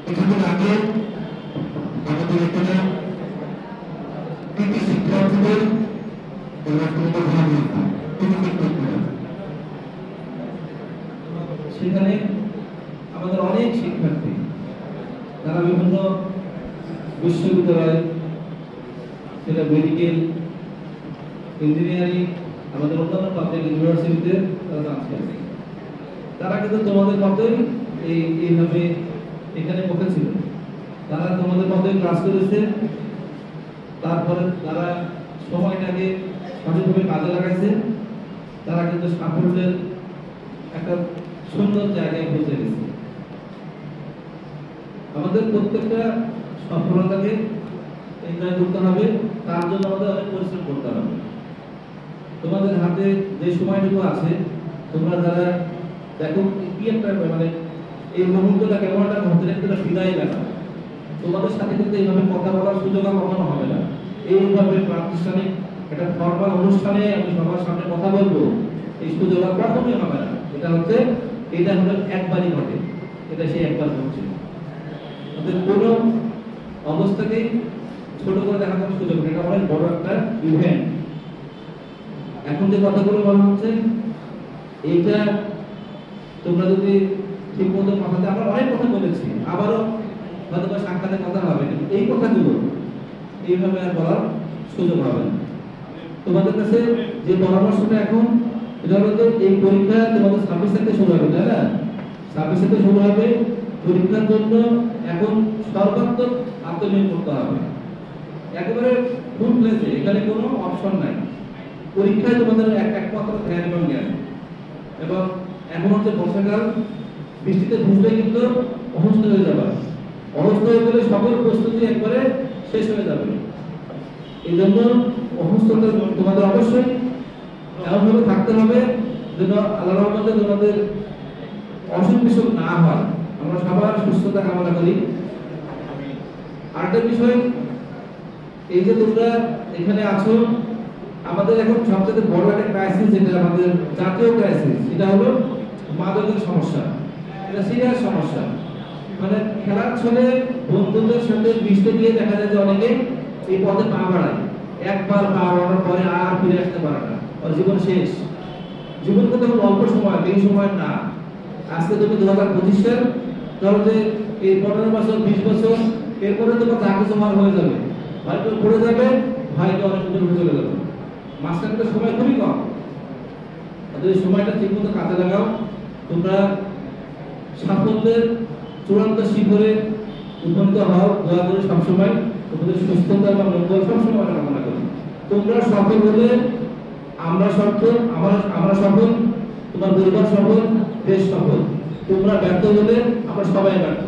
কিছুদিন আগে আমাদের এখানে কৃতি শিক্ষার্থীদের সেখানে আমাদের অনেক শিক্ষার্থী তারা বিভিন্ন বিশ্ববিদ্যালয়, সেটা মেডিকেল, ইঞ্জিনিয়ারিং, আমাদের অন্যান্য পাবলিক ইউনিভার্সিটিতে তারা চান্স পেয়েছে। তারা কিন্তু তোমাদের মতোই এইভাবে এখানে বসেছিল, তারা তোমাদের মতোই ক্লাস করেছে। তারপরে তারা সময়টাকে সঠিকভাবে কাজে লাগাইছে, তারা কিন্তু সাফল্যের একটা সুন্দর জায়গায় পৌঁছে গেছে। আমাদের প্রত্যেকটা সফলতাকে এনজয় করতে হবে, তার জন্য আমাদের অনেক পরিশ্রম করতে হবে। তোমাদের হাতে যে সময়টুকু আছে, তোমরা যারা দেখো কি একটা মানে এই মুহূর্তটা কেমন একটা মুহূর্তে একটা বিদায় বেলা, তোমাদের সাথে কিন্তু এইভাবে কথা বলার সুযোগ আর কখনো হবে না। এইভাবে প্রাতিষ্ঠানিক একটা ফর্মাল অনুষ্ঠানে আমি সবার সামনে কথা বলবো, এই সুযোগ আর কখনোই হবে না। এটা হলো একবারই ঘটে, এটা সেই একবার ঘটছে। আমাদের কোনো অবস্থাকেই ছোট করে দেখার কোনো সুযোগ নেই, এটা অনেক বড় একটা ইভেন্ট। এখন যে কথাগুলো বলা হচ্ছে, এইটা তোমরা যদি ঠিক মতো মাথাতে, আমরা অনেক কথা বলেছি, আবারও হয়তো বা সাক্ষাতে কথা হবে, কিন্তু এই কথাগুলো এইভাবে আর বলার সুযোগ হবে না। তোমাদের কাছে যে পরামর্শটা এখন, এটা হলো যে এই পরীক্ষা তোমাদের 26 থেকে শুরু হবে, তাই না? 26 থেকে শুরু হবে। পরীক্ষার জন্য এখন সর্বাত্মক আত্মনিয়োগ করতে হবে, একেবারে ফুল প্লেসে, এখানে কোনো অপশন নাই। পরীক্ষায় তোমাদের একমাত্র ধ্যান এবং জ্ঞান। এবং এখন হচ্ছে বর্ষাকাল, বৃষ্টিতে ভিজলে কিন্তু অসুস্থ হয়ে যাবে, অসুস্থ হয়ে গেলে সকল প্রস্তুতি একবারে শেষ হয়ে যাবে। এই জন্য অসুস্থতা তোমাদের অবশ্যই এমনভাবে থাকতে হবে যেন আল্লাহর রহমতে তোমাদের অসুখ বিসুখ না হয়। আমরা সবার সুস্থতা কামনা করি। আরেকটা বিষয়, এই যে তোমরা এখানে আছো, আমাদের এখন সবচেয়ে বড় একটা ক্রাইসিস, যেটা আমাদের জাতীয় ক্রাইসিস, সেটা হলো মাদকের সমস্যা। এটা সিরিয়াস সমস্যা। মানে খেলার ছলে বন্ধুদের সাথে মিশতে গিয়ে দেখা যায় যে অনেকে এই পথে পা বাড়ায়, একবার পা বাড়ানোর পরে আর ফিরে আসতে পারে না, ওর জীবন শেষ। জীবন কিন্তু অল্প সময়, বেশি সময় না। আজকে তুমি 2025 সাল, ধরো যে এই 15 বছর 20 বছর, এরপরে তোমার চাকরি জমা হয়ে যাবে, হয়তো পড়ে যাবে, হয়তো অনেক দূরে চলে যাবে। মাঝখানে তো সময় খুবই কম। এই সময়টা ঠিক মতো কাজে লাগাও। তোমরা সাফল্যের চূড়ান্ত শিখরে উপনীত হও, দয়া করে সবসময় তোমাদের সুস্থতা এবং মঙ্গল সবসময় কামনা করি। তোমরা সফল হলে আমরা সফল, আমরা সফল, তোমার পরিবার সফল, দেশ সফল। তোমরা ব্যর্থ হলে আমরা সবাই ব্যর্থ।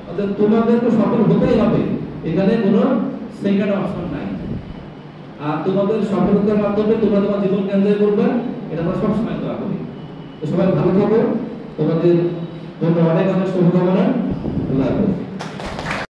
অর্থাৎ তোমাদেরকে সফল হতেই হবে, এখানে কোনো সেকেন্ড অপশন নাই। আর তোমাদের সফলতার মাধ্যমে তোমরা তোমার জীবনকে এনজয় করবে, এটা আমরা সবসময় দোয়া করি। তো সবাই ভালো থাকো, তোমাদের জন্য অনেক অনেক শুভকামনা। আল্লাহ হাফেজ।